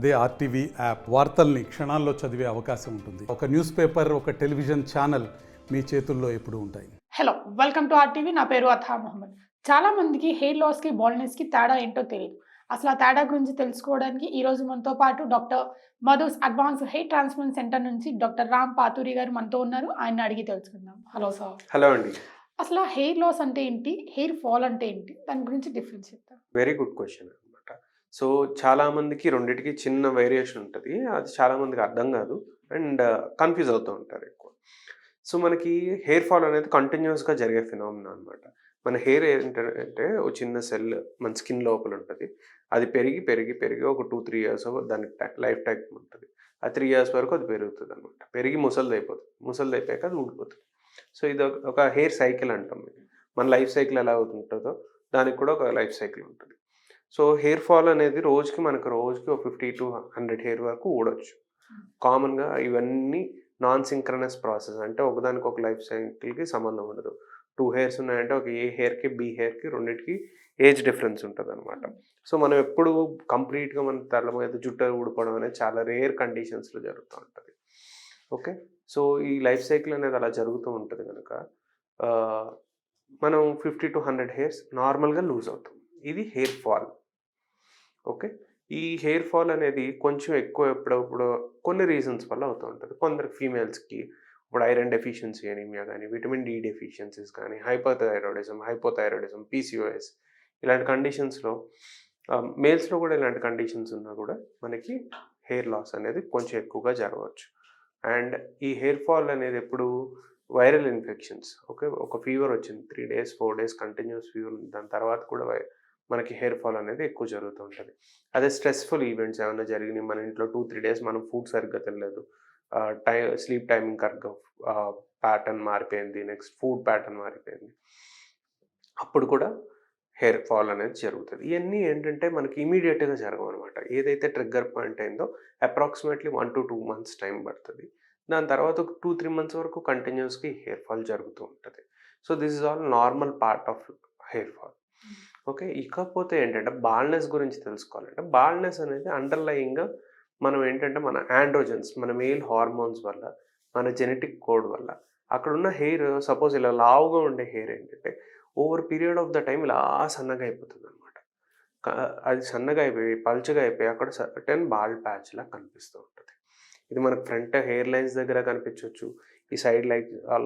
అదే RTV app వార్తల్ని క్షణాల్లో చదివే అవకాశం ఉంటుంది. ఒక న్యూస్ పేపర్, ఒక టెలివిజన్ ఛానల్ మీ చేతుల్లో ఎప్పుడూ ఉంటాయి. Hello, welcome to RTV. నా పేరు అథా మొహమ్మద్. చాలా మందికి హెయిర్ లాస్కి బాల్డ్నెస్కి తేడా ఏంటో తెలియదు. అసలు ఆ తేడా గురించి తెలుసుకోవడానికి ఈ రోజు మనతో పాటు doctor Madhu's advance hair transplant centre నుంచి డాక్టర్ రామ్ పాతూరి గారు మనతో ఉన్నారు. ఆయన అడిగి తెలుసుకుందాం. Hello sir. హలో అండి. అసలు హెయిర్ లాస్ అంటే ఏంటి, హెయిర్ ఫాల్ అంటే ఏంటి, దాని గురించి డిఫరెన్స్ చెప్తారు? వెరీ గుడ్ క్వశ్చన్ అనమాట. సో చాలామందికి రెండిటికి చిన్న వేరియేషన్ ఉంటుంది. అది చాలామందికి అర్థం కాదు అండ్ కన్ఫ్యూజ్ అవుతూ ఉంటారు ఎక్కువ. సో మనకి హెయిర్ ఫాల్ అనేది కంటిన్యూస్గా జరిగే ఫినామినా అనమాట. మన హెయిర్ ఏంటంటే ఒక చిన్న సెల్ మన స్కిన్ లోపల ఉంటుంది. అది పెరిగి పెరిగి పెరిగి ఒక 2-3 ఇయర్స్ దానికి లైఫ్ టైం ఉంటుంది. ఆ 3 ఇయర్స్ వరకు అది పెరుగుతుంది అనమాట. పెరిగి ముసలిదైపోతుంది. ముసలిదైపోయాక అది ఊడిపోతుంది. సో ఇది ఒక హెయిర్ సైకిల్ అంటాం. మన లైఫ్ సైకిల్ ఎలా అవుతుంటుందో దానికి కూడా ఒక లైఫ్ సైకిల్ ఉంటుంది. సో హెయిర్ ఫాల్ అనేది మనకు రోజుకి ఒక 50-100 హెయిర్ వరకు ఊడొచ్చు. కామన్గా ఇవన్నీ నాన్ సింక్రనస్ ప్రాసెస్, అంటే ఒకదానికి ఒక లైఫ్ సైకిల్కి సంబంధం ఉండదు. 2 హెయిర్స్ ఉన్నాయంటే ఒక ఏ హెయిర్కి బి హెయిర్కి రెండింటికి ఏజ్ డిఫరెన్స్ ఉంటుంది అనమాట. సో మనం ఎప్పుడు కంప్లీట్గా మన తల మీద జుట్టు ఊడిపోవడం అనేది చాలా రేర్ కండిషన్స్లో జరుగుతూ ఉంటుంది. ఓకే, సో ఈ లైఫ్ సైకిల్ అనేది అలా జరుగుతూ ఉంటుంది కనుక మనం 50-100 హెయిర్స్ నార్మల్గా లూజ్ అవుతాం. ఇది హెయిర్ ఫాల్. ఓకే, ఈ హెయిర్ ఫాల్ అనేది కొంచెం ఎక్కువ ఎప్పుడప్పుడు కొన్ని రీజన్స్ వల్ల అవుతూ ఉంటుంది. కొందరు ఫీమేల్స్కి ఇప్పుడు ఐరన్ డెఫిషియన్సీ అనీమియా కానీ, విటమిన్ డి డెఫిషియన్సీస్ కానీ, హైపోథైరాయిడిజం, పీసీఓఎస్ ఇలాంటి కండిషన్స్లో మేల్స్లో కూడా ఇలాంటి కండిషన్స్ ఉన్నా కూడా మనకి హెయిర్ లాస్ అనేది కొంచెం ఎక్కువగా జరగవచ్చు. అండ్ ఈ హెయిర్ ఫాల్ అనేది ఎప్పుడు వైరల్ ఇన్ఫెక్షన్స్, ఓకే, ఒక ఫీవర్ వచ్చింది 3 days 4 days కంటిన్యూస్ ఫీవర్, దాని తర్వాత కూడా మనకి హెయిర్ ఫాల్ అనేది ఎక్కువ జరుగుతూ ఉంటుంది. అదే స్ట్రెస్ఫుల్ ఈవెంట్స్ ఏమైనా జరిగినాయి, మన ఇంట్లో 2-3 days మనం ఫుడ్ సరిగ్గా తినలేదు, స్లీప్ టైమింగ్ కరెక్ట్గా ప్యాటర్న్ మారిపోయింది, నెక్స్ట్ ఫుడ్ ప్యాటర్న్ మారిపోయింది, అప్పుడు కూడా హెయిర్ ఫాల్ అనేది జరుగుతుంది. ఇవన్నీ ఏంటంటే మనకి ఇమీడియట్గా జరగవు అనమాట. ఏదైతే ట్రిగ్గర్ పాయింట్ అయిందో అప్రాక్సిమేట్లీ 1-2 months టైం పడుతుంది. దాని తర్వాత ఒక 2-3 months వరకు కంటిన్యూస్గా హెయిర్ ఫాల్ జరుగుతూ ఉంటుంది. So this is all normal part of hair fall. Okay, ఇకపోతే ఏంటంటే బాల్డ్నెస్ గురించి తెలుసుకోవాలంటే, బాల్డ్నెస్ అనేది అండర్లయింగ్గా మనం ఏంటంటే మన ఆండ్రోజన్స్, మన మేల్ హార్మోన్స్ వల్ల, మన జెనెటిక్ కోడ్ వల్ల అక్కడున్న హెయిర్ సపోజ్ ఇలా లావుగా ఉండే హెయిర్ ఏంటంటే over period of the time ఇలా సన్నగా అయిపోతుంది అనమాట. అది సన్నగా అయిపోయి పల్చగా అయిపోయి అక్కడ సర్టెన్ బాల్డ్ ప్యాచ్లా కనిపిస్తూ ఉంటుంది. ఇది మనకు ఫ్రంట్ హెయిర్ లైన్స్ దగ్గర కనిపించవచ్చు, ఈ సైడ్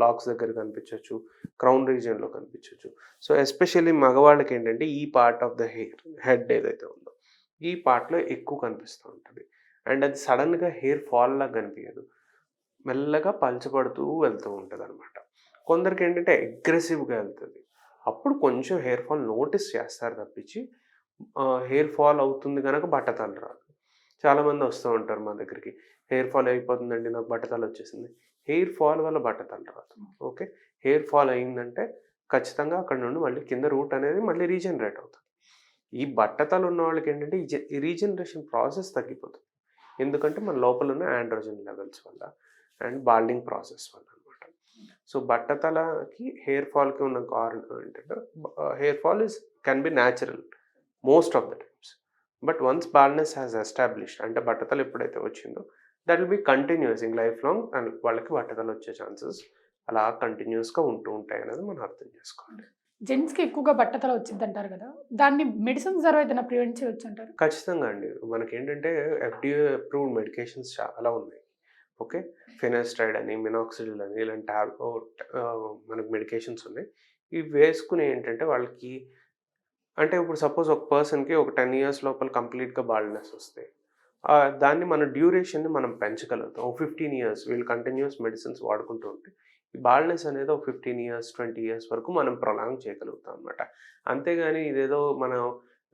లాక్స్ దగ్గర కనిపించవచ్చు, క్రౌన్ రీజియన్లో కనిపించవచ్చు. సో ఎస్పెషల్లీ మగవాళ్ళకి ఏంటంటే ఈ పార్ట్ ఆఫ్ ద హెడ్ ఏదైతే ఉందో ఈ పార్ట్లో ఎక్కువ కనిపిస్తూ ఉంటుంది. అండ్ అది సడన్గా హెయిర్ ఫాల్ లాగా కనిపించదు, మెల్లగా పల్చబడుతూ వెళ్తూ ఉంటుంది అనమాట. కొందరికి ఏంటంటే అగ్రెసివ్గా వెళ్తుంది, అప్పుడు కొంచెం హెయిర్ ఫాల్ నోటీస్ చేస్తారు తప్పించి హెయిర్ ఫాల్ అవుతుంది కనుక బట్టతల రాదు. చాలామంది వస్తూ ఉంటారు మా దగ్గరికి, హెయిర్ ఫాల్ అయిపోతుందండి నాకు బట్టతల వచ్చేసింది. హెయిర్ ఫాల్ వల్ల బట్టతల రాదు. ఓకే, హెయిర్ ఫాల్ అయిందంటే ఖచ్చితంగా అక్కడ నుండి మళ్ళీ కింద రూట్ అనేది మళ్ళీ రీజనరేట్ అవుతుంది. ఈ బట్టతలు ఉన్న వాళ్ళకి ఏంటంటే ఈ రీజనరేషన్ ప్రాసెస్ తగ్గిపోతుంది. ఎందుకంటే మన లోపల ఉన్న ఆండ్రోజన్ లెవెల్స్ వల్ల అండ్ బాల్డింగ్ ప్రాసెస్ వల్ల అనమాట. సో బట్టతలకి హెయిర్ ఫాల్కి ఉన్న కారణం ఏంటంటే hair fall can be natural most of the times. But once baldness has established, అంటే బట్టతల ఎప్పుడైతే వచ్చిందో that will be continuous in life long, and వాళ్ళకి బట్టతల వచ్చే ఛాన్సెస్ అలా కంటిన్యూస్గా ఉంటూ ఉంటాయి అనేది మనం అర్థం చేసుకోవాలి. జెంట్స్కి ఎక్కువగా బట్టతల వచ్చింది అంటారు కదా, దాన్ని మెడిసిన్స్ ద్వారా ఏదైనా ప్రివెంట్ చేయొచ్చు అంటారు? ఖచ్చితంగా అండి. మనకేంటంటే ఎఫ్‌డీఏ అప్రూవ్డ్ మెడికేషన్స్ చాలా ఉన్నాయి. ఓకే, ఫినాస్టైడ్ అని, మినాక్సిడిల్ అని ఇలాంటి మనకు మెడికేషన్స్ ఉన్నాయి. ఇవి వేసుకుని ఏంటంటే వాళ్ళకి, అంటే ఇప్పుడు సపోజ్ ఒక పర్సన్‌కి ఒక 10 years లోపల కంప్లీట్‌గా బాల్డ్‌నెస్ వస్తే దాన్ని మన డ్యూరేషన్‌ని మనం పెంచగలుగుతాం. ఒక 15 years వీళ్ళు కంటిన్యూస్ మెడిసిన్స్ వాడుకుంటూ ఉంటే ఈ బాల్డ్‌నెస్ అనేది ఒక 15 years 20 years వరకు మనం ప్రొలాంగ్ చేయగలుగుతాం అనమాట. అంతేగాని ఇదేదో మనం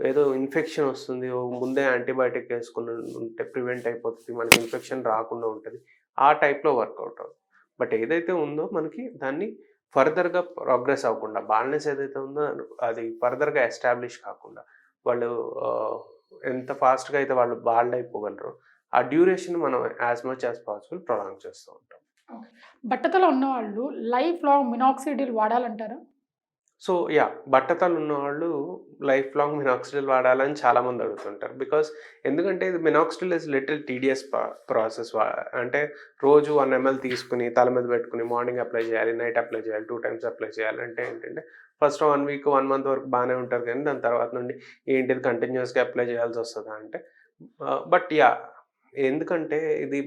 ఏదో ఇన్ఫెక్షన్ వస్తుంది, ముందే యాంటీబయాటిక్ వేసుకుని ఉంటే ప్రివెంట్ అయిపోతుంది, మనకి ఇన్ఫెక్షన్ రాకుండా ఉంటుంది, ఆ టైప్‌లో వర్కౌట్ అవుతుంది. బట్ ఏదైతే ఉందో మనకి దాన్ని ఫర్దర్‌గా ప్రోగ్రెస్ అవ్వకుండా, బాల్డ్‌నెస్ ఏదైతే ఉందో అది ఫర్దర్‌గా ఎస్టాబ్లిష్ కాకుండా వాళ్ళు ఎంత ఫాస్ట్‌గా అయితే వాళ్ళు బాల్డ్ అయిపోగలరో ఆ డ్యూరేషన్ మనం as much as possible prolong చేస్తూ ఉంటాం. బట్టతల ఉన్నవాళ్ళు లైఫ్ లాంగ్ మినాక్సిడిల్ వాడాలంటారా? సో బట్టతలు ఉన్నవాళ్ళు లైఫ్ లాంగ్ మినాక్సిడిల్ వాడాలని చాలామంది అడుగుతుంటారు. ఎందుకంటే ఇది minoxidil is little tedious process. అంటే రోజు 1 ml తీసుకుని తల మీద పెట్టుకుని మార్నింగ్ అప్లై చేయాలి, నైట్ అప్లై చేయాలి, 2 times అప్లై చేయాలి. అంటే ఏంటంటే ఫస్ట్ 1 week 1 month వరకు బాగానే ఉంటారు, కానీ దాని తర్వాత నుండి ఏంటిది కంటిన్యూస్గా అప్లై చేయాల్సి వస్తుందా అంటే బట్ ఎందుకంటే ఇది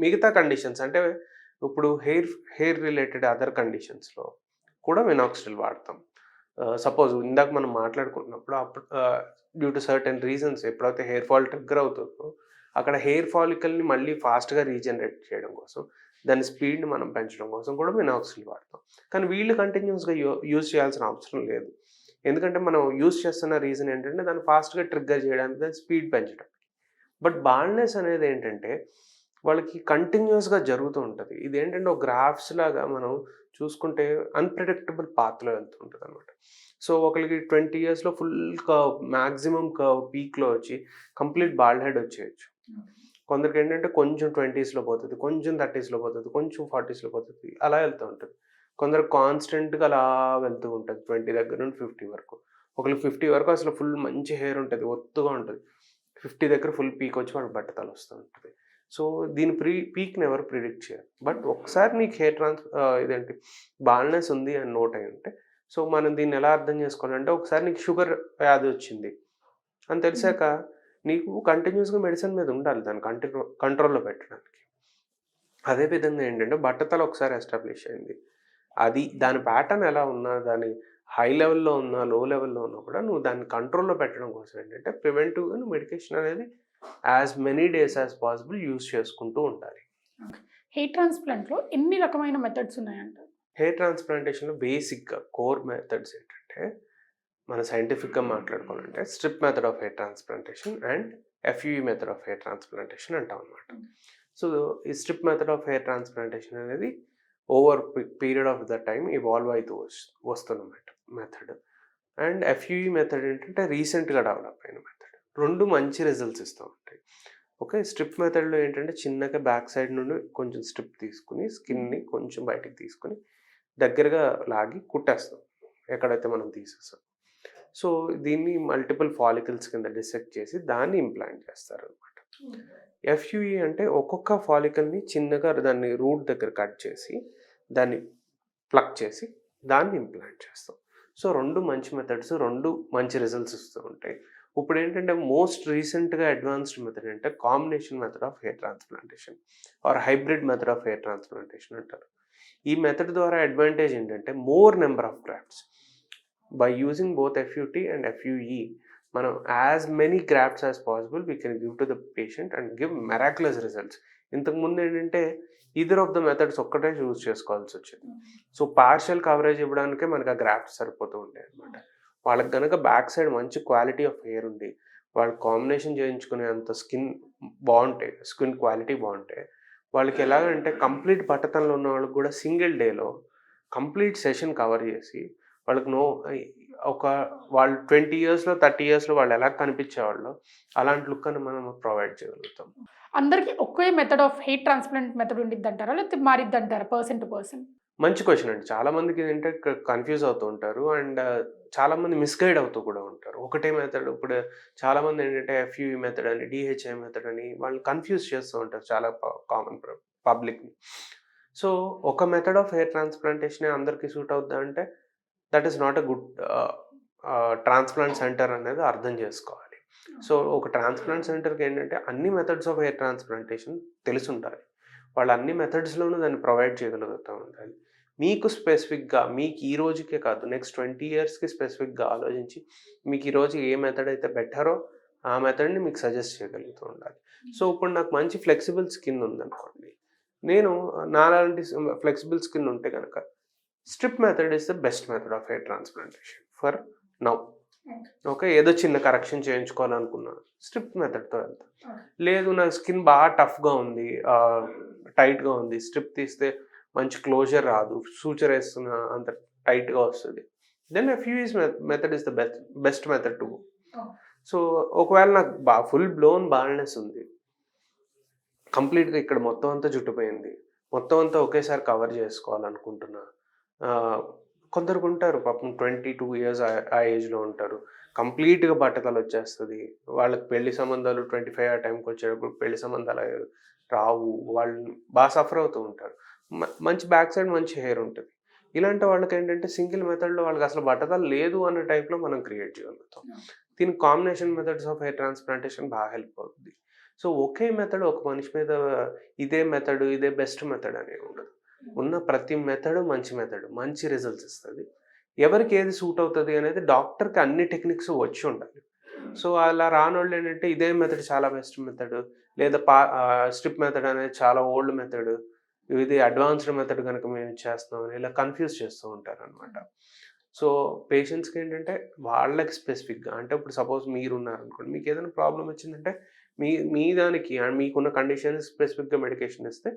మిగతా కండిషన్స్ అంటే ఇప్పుడు హెయిర్ రిలేటెడ్ అదర్ కండిషన్స్లో కూడా మినాక్సిడిల్ వాడతాం. సపోజ్ ఇందాక మనం మాట్లాడుకుంటున్నప్పుడు అప్పుడు డ్యూ టు సర్టెన్ రీజన్స్ ఎప్పుడైతే హెయిర్ ఫాల్ ట్రిగ్గర్ అవుతుందో అక్కడ హెయిర్ ఫాలికల్ని మళ్ళీ ఫాస్ట్గా రీజనరేట్ చేయడం కోసం, దాని స్పీడ్ని మనం పెంచడం కోసం కూడా మినాక్సిడిల్ వాడతాం. కానీ వీళ్ళు కంటిన్యూస్గా యూజ్ చేయాల్సిన అవసరం లేదు. ఎందుకంటే మనం యూజ్ చేస్తున్న రీజన్ ఏంటంటే దాన్ని ఫాస్ట్గా ట్రిగ్గర్ చేయడానికి, దాని స్పీడ్ పెంచడం. బట్ బాల్డ్నెస్ అనేది ఏంటంటే వాళ్ళకి కంటిన్యూస్గా జరుగుతూ ఉంటుంది. ఇదేంటంటే ఒక గ్రాఫ్స్ లాగా మనం చూసుకుంటే అన్‌ప్రెడిక్టబుల్ పాత్‌లో వెళ్తూ ఉంటదనమాట. సో ఒకళ్ళకి 20 ఇయర్స్‌లో ఫుల్ కర్వ్, మాక్సిమం కర్వ్ పీక్‌లో వచ్చి కంప్లీట్ బాల్డ్ హెడ్ వచ్చేయొచ్చు. కొందరికేంటంటే కొంచెం 20స్‌లో పోతది, కొంచెం 30స్‌లో పోతది, కొంచెం 40స్‌లో పోతది. అలా వెళ్తూ ఉంటది. కొందరు కాన్స్టెంట్‌గా అలా వెళ్తూ ఉంటది 20 దగ్గర నుండి 50 వరకు. ఒకళ్ళకి 50 వరకు అసలు ఫుల్ మంచి హెయిర్ ఉంటది, ఒత్తుగా ఉంటది. 50 దగ్గర ఫుల్ పీక్ వచ్చి వాడికి బట్టతల వస్తూ ఉంటది. సో దీని పీక్‌ని ఎవరు ప్రిడిక్ట్ చేయరు. బట్ ఒకసారి నీకు ఇదేంటి బాల్డ్‌నెస్ ఉంది అని నోట్ అయ్యి ఉంటే, సో మనం దీన్ని ఎలా అర్థం చేసుకోవాలంటే ఒకసారి నీకు షుగర్ వ్యాధి వచ్చింది అని తెలిసాక నీకు కంటిన్యూస్‌గా మెడిసిన్ మీద ఉండాలి దాన్ని కంట్రోల్‌లో పెట్టడానికి. అదే విధంగా ఏంటంటే బట్టతల ఒకసారి ఎస్టాబ్లిష్ అయింది. దాని ప్యాటర్న్ ఎలా ఉన్నా, దాని హై లెవెల్‌లో ఉన్నా, లో లెవెల్‌లో ఉన్నా కూడా నువ్వు దాన్ని కంట్రోల్‌లో పెట్టడం కోసం ఏంటంటే ప్రివెంటివ్‌గా నువ్వు మెడికేషన్ అనేది as many days as possible use చేసుకుంటూ ఉండాలి. హెయిర్ ట్రాన్స్‌ప్లాంట్‌లో ఎన్ని రకమైన మెథడ్స్ ఉన్నాయంటారు? హెయిర్ ట్రాన్స్‌ప్లాంటేషన్‌లో బేసిక్‌గా కోర్ మెథడ్స్ ఏంటంటే మన సైంటిఫిక్‌గా మాట్లాడుకోవాలంటే strip method of hair transplantation and FUE method of hair transplantation అంటాం అన్నమాట. సో ఈ strip method of hair transplantation అనేది over period of the time evolve అవుతూ వస్తున్న మెథడ్. అండ్ ఎఫ్యూఈ మెథడ్ ఏంటంటే రీసెంట్‌గా డెవలప్ అయిన మెథడ్. 2 మంచి రిజల్ట్స్ ఇస్తూ ఉంటాయి. ఓకే. స్ట్రిప్ మెథడ్‌లో ఏంటంటే చిన్నగా బ్యాక్ సైడ్ నుండి కొంచెం స్ట్రిప్ తీసుకుని స్కిన్‌ని కొంచెం బయటికి తీసుకొని దగ్గరగా లాగి కుట్టేస్తాం ఎక్కడైతే మనం తీసేస్తాం. సో దీన్ని మల్టిపుల్ ఫాలికల్స్ కింద డిసెక్ట్ చేసి దాన్ని ఇంప్లాంట్ చేస్తారనమాట. ఎఫ్యూఈ అంటే ఒక్కొక్క ఫాలికల్ని చిన్నగా దాన్ని రూట్ దగ్గర కట్ చేసి దాన్ని ప్లక్ చేసి దాన్ని ఇంప్లాంట్ చేస్తాం. సో 2 మంచి మెథడ్స్, 2 మంచి రిజల్ట్స్ ఇస్తూ ఉంటాయి. ఇప్పుడు ఏంటంటే మోస్ట్ రీసెంట్‌గా అడ్వాన్స్డ్ మెథడ్ అంటే combination method of hair transplantation or hybrid method of hair transplantation అంటారు. ఈ మెథడ్ ద్వారా అడ్వాంటేజ్ ఏంటంటే more number of grafts. By using both FUT and FUE మనం as many grafts as possible we can give to the patient and give miraculous results. ఇంతకుముందు ఏంటంటే either of the methods ఒక్కటే use చేసుకోవాల్సి వచ్చేది. So partial coverage ఇవ్వడానికే మనకు ఆ grafts సరిపోతూ ఉంటాయి అనమాట. వాళ్ళకి కనుక బ్యాక్ సైడ్ మంచి క్వాలిటీ ఆఫ్ హెయిర్ ఉండి వాళ్ళు కాంబినేషన్ చేయించుకునే అంత స్కిన్ క్వాలిటీ బాగుంటే వాళ్ళకి ఎలాగంటే కంప్లీట్ బట్టతనంలో ఉన్న వాళ్ళకి కూడా సింగిల్ డేలో కంప్లీట్ సెషన్ కవర్ చేసి వాళ్ళకి వాళ్ళు 20 ఇయర్స్‌లో 30 ఇయర్స్‌లో వాళ్ళు ఎలా కనిపించేవాళ్ళో అలాంటి లుక్ అని మనం ప్రొవైడ్ చేయగలుగుతాం. అందరికి ఒకే method of hair transplant method ఉండిద్దంటారా? లేకపోతే మారిద్దంటారా పర్సన్ టు పర్సన్? మంచి క్వెషన్ అండి. చాలామందికి ఏంటంటే కన్‌ఫ్యూజ్ అవుతూ ఉంటారు. అండ్ చాలామంది మిస్‌గైడ్ అవుతూ కూడా ఉంటారు. ఒకటే మెథడ్ ఇప్పుడు చాలామంది ఏంటంటే ఎఫ్యూఈ మెథడ్ అని, డీహెచ్ఐ మెథడ్ అని వాళ్ళు కన్‌ఫ్యూజ్ చేస్తూ ఉంటారు చాలా కామన్ పబ్లిక్‌ని. సో ఒక మెథడ్ ఆఫ్ హెయిర్ ట్రాన్స్‌ప్లాంటేషనే అందరికీ సూట్ అవుద్దా అంటే that is not a good transplant centre అనేది అర్థం చేసుకోవాలి. సో ఒక ట్రాన్స్‌ప్లాంట్ సెంటర్‌కి ఏంటంటే అన్ని మెథడ్స్ ఆఫ్ హెయిర్ ట్రాన్స్‌ప్లాంటేషన్ తెలిసుండాలి. వాళ్ళు అన్ని మెథడ్స్‌లోనూ దాన్ని ప్రొవైడ్ చేయగలుగుతూ ఉండాలి. మీకు స్పెసిఫిక్‌గా మీకు ఈ రోజుకే కాదు నెక్స్ట్ 20 ఇయర్స్‌కి స్పెసిఫిక్‌గా ఆలోచించి మీకు ఈరోజు ఏ మెథడ్ అయితే బెటరో ఆ మెథడ్‌ని మీకు సజెస్ట్ చేయగలుగుతూ ఉండాలి. సో ఇప్పుడు నాకు మంచి ఫ్లెక్సిబుల్ స్కిన్ ఉందనుకోండి. నేను నాలాంటి ఫ్లెక్సిబుల్ స్కిన్ ఉంటే కనుక strip method is the best method of hair transplantation for now. Okay. ఏదో చిన్న కరెక్షన్ చేయించుకోవాలనుకున్నా స్ట్రిప్ మెథడ్‌తో వెళ్తా. లేదు నా స్కిన్ బాగా టఫ్‌గా ఉంది, టైట్‌గా ఉంది, స్ట్రిప్ తీస్తే మంచి క్లోజర్ రాదు, సూచర్ వేస్తున్న అంత టైట్‌గా వస్తుంది. Then FUE's method is the best method to go. So ఒకవేళ నాకు ఫుల్ బ్లోన్ బాల్డ్‌నెస్ ఉంది, కంప్లీట్‌గా ఇక్కడ మొత్తం అంతా జుట్టుపోయింది, మొత్తం అంతా ఒకేసారి కవర్ చేసుకోవాలనుకుంటున్నా, కొందరికి ఉంటారు పాపం 22 ఇయర్స్ ఆ ఏజ్‌లో ఉంటారు. కంప్లీట్‌గా బట్టతల వచ్చేస్తది. వాళ్ళకి పెళ్లి సంబంధాలు 25 ఆ టైంకి వచ్చేటప్పుడు పెళ్లి సంబంధాలు రావు. వాళ్ళు సఫర్ అవుతూ ఉంటారు. మంచి బ్యాక్ సైడ్ మంచి హెయిర్ ఉంటది. ఇలాంటి వాళ్ళకేంటంటే సింగిల్ మెథడ్‌లో వాళ్ళకి అసలు బట్టతల లేదు అన్న టైప్‌లో మనం క్రియేట్ చేయగలుగుతాం. దీనికి combination methods of hair transplantation బాగా హెల్ప్ అవుద్ది. సో, ఒకే మెథడ్ ఒక మనిషి మీద ఇదే మెథడ్, ఇదే బెస్ట్ మెథడ్ అనేవి ఉండదు. ఉన్న ప్రతి మెథడ్ మంచి మెథడ్. మంచి రిజల్ట్స్ ఇస్తది. ఎవరికి ఏది సూట్ అవుతది అనేది డాక్టర్‌కి అన్ని టెక్నిక్స్ వచ్చి ఉండాలి. సో, అలా రానోళ్ళేంటంటే ఇదే మెథడ్ చాలా బెస్ట్ మెథడ్ లేదా స్ట్రిప్ మెథడ్ అనేది చాలా ఓల్డ్ మెథడ్. ఇది అడ్వాన్స్డ్ మెథడ్ గనుక మేము చేస్తున్నామని ఇలా కన్‌ఫ్యూజ్ చేస్తూ ఉంటారనమాట. సో, పేషెంట్స్‌కేంటంటే వాళ్ళకి స్పెసిఫిక్‌గా అంటే ఇప్పుడు సపోజ్ మీరున్నారనుకోండి. మీకేదైనా ప్రాబ్లమ్ వచ్చిందంటే మీ మీ దానికి మీకున్న కండిషన్స్ స్పెసిఫిక్‌గా మెడికేషన్ ఇస్తే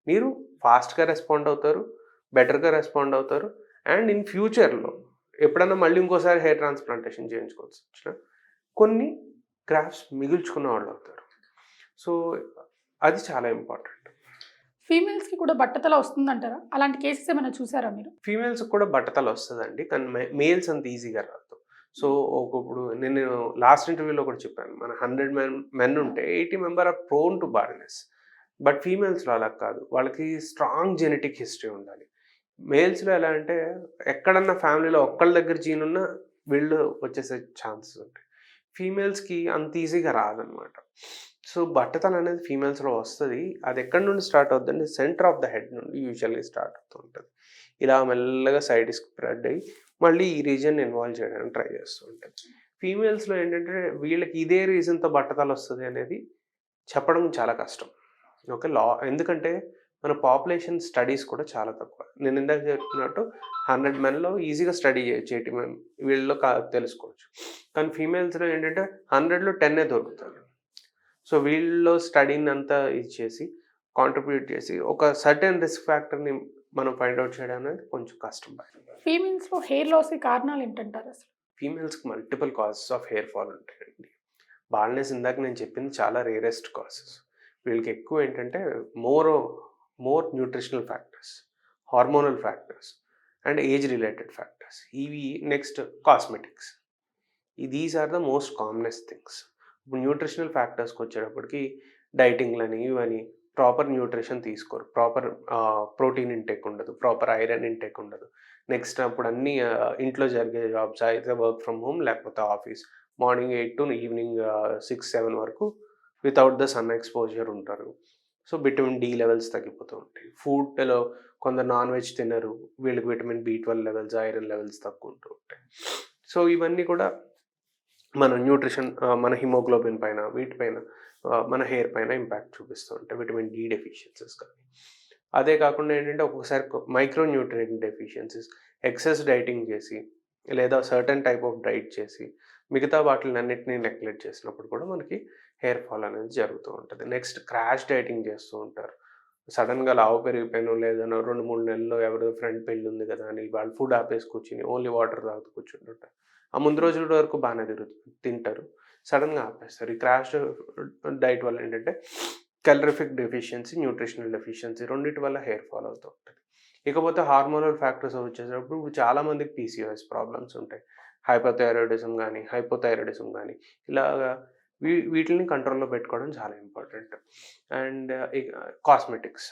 మీరు ఫాస్ట్‌గా రెస్పాండ్ అవుతారు. బెటర్‌గా రెస్పాండ్ అవుతారు. అండ్ ఇన్ ఫ్యూచర్‌లో ఎప్పుడన్నా మళ్ళీ ఇంకోసారి హెయిర్ ట్రాన్స్‌ప్లాంటేషన్ చేయించుకోవాల్సొచ్చినా కొన్ని గ్రాఫ్ట్స్ మిగుల్చుకున్న వాళ్ళవుతారు. సో, అది చాలా ఇంపార్టెంట్. ఫీమేల్స్‌కి కూడా బట్టతల వస్తుందంటారా? అలాంటి కేసెస్ ఏమైనా చూసారా మీరు? ఫీమేల్స్‌కి కూడా బట్టతల వస్తదండి. కానీ మేల్స్ అంత ఈజీగా రాదు. సో, ఇప్పుడు నేను లాస్ట్ ఇంటర్వ్యూలో కూడా చెప్పాను. మన 100 మెన్ ఉంటే 80 member are prone to baldness. But ఫీమేల్స్‌లో అలా కాదు. వాళ్ళకి స్ట్రాంగ్ జెనెటిక్ హిస్టరీ ఉండాలి. మేల్స్‌లో ఎలా అంటే ఎక్కడన్నా ఫ్యామిలీలో ఒక్కళ్ళ దగ్గర జీన్ ఉన్నా వీళ్ళు వచ్చేసే ఛాన్సెస్ ఉంటాయి. ఫీమేల్స్‌కి అంత ఈజీగా రాదనమాట. సో, బట్టతల అనేది ఫీమేల్స్‌లో వస్తది. అది ఎక్కడి నుండి స్టార్ట్ అవుద్దంటే సెంటర్ ఆఫ్ ద హెడ్ నుండి యూజువల్లీ స్టార్ట్ అవుతూ ఉంటది. ఇలా మెల్లగా సైడ్‌కి స్ప్రెడ్ అయ్యి మళ్ళీ ఈ రీజియన్‌ని ఇన్వాల్వ్ చేయడానికి ట్రై చేస్తూ ఉంటది. ఫీమేల్స్‌లో ఏంటంటే వీళ్ళకి ఇదే రీజన్‌తో బట్టతల వస్తది అనేది చెప్పడం చాలా కష్టం. ఓకే. ఎందుకంటే మన పాపులేషన్ స్టడీస్ కూడా చాలా తక్కువ. నేను ఇందాక చెప్పినట్టు 100 మెన్‌లో ఈజీగా స్టడీ చేయొచ్చు 80 మెన్ వీళ్ళలో తెలుసుకోవచ్చు. కానీ ఫీమేల్స్‌లో ఏంటంటే 100లో 10 దొరుకుతారు. సో, వీళ్ళలో స్టడీని అంతా ఇది చేసి, కాంట్రిబ్యూట్ చేసి ఒక సర్టెన్ రిస్క్ ఫ్యాక్టర్‌ని మనం ఫైండ్ ఔట్ చేయడం అనేది కొంచెం కష్టం. ఫీమేల్స్‌లో హెయిర్ లాస్‌కి కారణాలు ఏంటంటారు అసలు? ఫీమేల్స్‌కి multiple causes of hair fall ఉంటాయండి. బాల్డ్‌నెస్ ఇందాక నేను చెప్పింది చాలా రేరెస్ట్ కాజెస్. వీళ్ళకి ఎక్కువ ఏంటంటే more nutritional factors, hormonal factors and age related factors. ఇవి next cosmetics. These are the most commonest things. ఇప్పుడు న్యూట్రిషనల్ ఫ్యాక్టర్స్‌కి వచ్చేటప్పటికి డైటింగ్‌లని ఇవని ప్రాపర్ న్యూట్రిషన్ తీసుకోరు. ప్రాపర్ ప్రోటీన్ ఇంటేక్ ఉండదు. ప్రాపర్ ఐరన్ ఇంటేక్ ఉండదు. నెక్స్ట్ అప్పుడు అన్నీ ఇంట్లో జరిగే జాబ్స్ అయితే వర్క్ ఫ్రమ్ హోమ్ లేకపోతే ఆఫీస్. మార్నింగ్ 8 టు ఈవినింగ్ 6, 7 వరకు వితౌట్ ద సన్ ఎక్స్‌పోజర్ ఉంటారు. సో, విటమిన్ డి లెవెల్స్ తగ్గిపోతూ ఉంటాయి. ఫుడ్‌లో కొందరు నాన్ వెజ్ తినరు. వీళ్ళకి విటమిన్ బి12 లెవెల్స్, ఐరన్ లెవెల్స్ తక్కువుంటూ ఉంటాయి. సో, ఇవన్నీ కూడా మన న్యూట్రిషన్ మన హిమోగ్లోబిన్ పైన వీటిపైన మన హెయిర్ పైన ఇంపాక్ట్ చూపిస్తూ ఉంటాయి. విటమిన్ డి డెఫిషియన్సీస్ కానీ. అదే కాకుండా ఏంటంటే ఒక్కొక్కసారి micro nutrient deficiencies excess dieting చేసి లేదా సర్టెన్ టైప్ ఆఫ్ డైట్ చేసి మిగతా వాటిలన్నిటిని నెగ్లెక్ట్ చేసినప్పుడు కూడా మనకి హెయిర్ ఫాల్ అనేది జరుగుతూ ఉంటుంది. నెక్స్ట్ క్రాష్ డైటింగ్ చేస్తూ ఉంటారు. సడెన్‌గా లావు పెరిగిపోయాను లేదనో 2, 3 నెలల్లో ఎవరిదో ఫ్రెండ్ పెళ్లి ఉంది కదా అని వాళ్ళు ఫుడ్ ఆపేసి కూర్చొని ఓన్లీ వాటర్ తాగుతూ కూర్చుంటుంటారు. ఆ ముందు రోజుల వరకు బాగానే తింటారు. సడెన్‌గా ఆపేస్తారు. ఈ క్రాష్ డైట్ వల్ల ఏంటంటే క్యాలరిఫిక్ డెఫిషియన్సీ, న్యూట్రిషనల్ డెఫిషియన్సీ రెండిటి వల్ల హెయిర్ ఫాల్ అవుతూ ఉంటది. ఇకపోతే హార్మోనల్ ఫ్యాక్టర్స్ వచ్చేటప్పుడు ఇప్పుడు చాలా మందికి పీసీఓఎస్ ప్రాబ్లమ్స్ ఉంటాయి. హైపోథైరాయిడిజం గానీ ఇలాగా వీటిల్ని కంట్రోల్‌లో పెట్టుకోవడం చాలా ఇంపార్టెంట్. అండ్ ఇక కాస్మెటిక్స్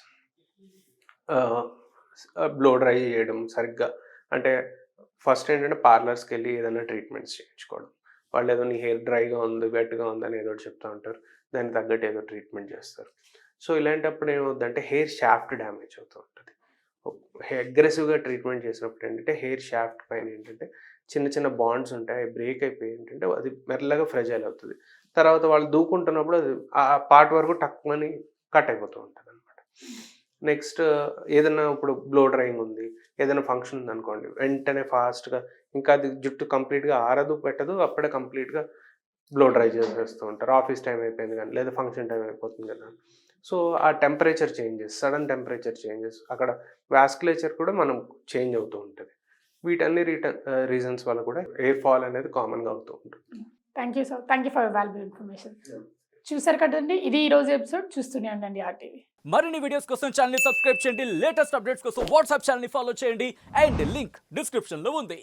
బ్లో డ్రై చేయడం సరిగ్గా అంటే ఫస్ట్ ఏంటంటే పార్లర్స్‌కెళ్ళి ఏదైనా ట్రీట్మెంట్స్ చేయించుకోవడం. వాళ్ళేదో నీ హెయిర్ డ్రైగా ఉంది, వెట్‌గా ఉందని ఏదో ఒకటి చెప్తా ఉంటారు. దానికి తగ్గట్టు ఏదో ట్రీట్మెంట్ చేస్తారు. సో, ఇలాంటప్పుడు ఏమవుద్దంటే హెయిర్ షాఫ్ట్ డ్యామేజ్ అవుతూ ఉంటది. అగ్రెసివ్‌గా ట్రీట్మెంట్ చేసినప్పుడు ఏంటంటే హెయిర్ షాఫ్ట్ పైన ఏంటంటే చిన్న చిన్న బాండ్స్ ఉంటాయి. అవి బ్రేక్ అయిపోయి ఏంటంటే అది మెల్లగా ఫ్రెజైల్ అవుతది. తర్వాత వాళ్ళు దూకుంటున్నప్పుడు అది ఆ పార్ట్ వరకు టక్‌మని కట్ అయిపోతూ ఉంటదనమాట. నెక్స్ట్ ఏదన్నా ఇప్పుడు బ్లో డ్రైయింగ్ ఉంది. ఏదైనా ఫంక్షన్ ఉందనుకోండి. వెంటనే ఫాస్ట్‌గా ఇంకా అది జుట్టు కంప్లీట్‌గా ఆరదు, పెట్టదు. అప్పుడే కంప్లీట్‌గా బ్లో డ్రై చేసేస్తూ ఉంటారు. ఆఫీస్ టైమ్ అయిపోయింది గానీ, లేదా ఫంక్షన్ టైమ్ అయిపోతుంది కదా! సో, ఆ temperature changes, sudden temperature changes అక్కడ వాస్కులేచర్ కూడా మనం చేంజ్ అవుతూ ఉంటది. వీటన్ని రీజన్స్ వల్ల కూడా హెయిర్ ఫాల్ అనేది కామన్‌గా అవుతూ ఉంటుంది. Thank you sir. Thank you for your valuable information. చూసారు కదండీ! ఇది ఈరోజు ఎపిసోడ్. చూస్తూనే ఉండండి ఆర్టీవీ. మరిన్ని వీడియోస్ కోసం ఛానల్ ని సబ్స్క్రైబ్ చేయండి, లేటెస్ట్ అప్డేట్స్ కోసం వాట్సాప్ ఛానల్ ని ఫాలో చేయండి అండ్ లింక్ డిస్క్రిప్షన్ లో ఉంది.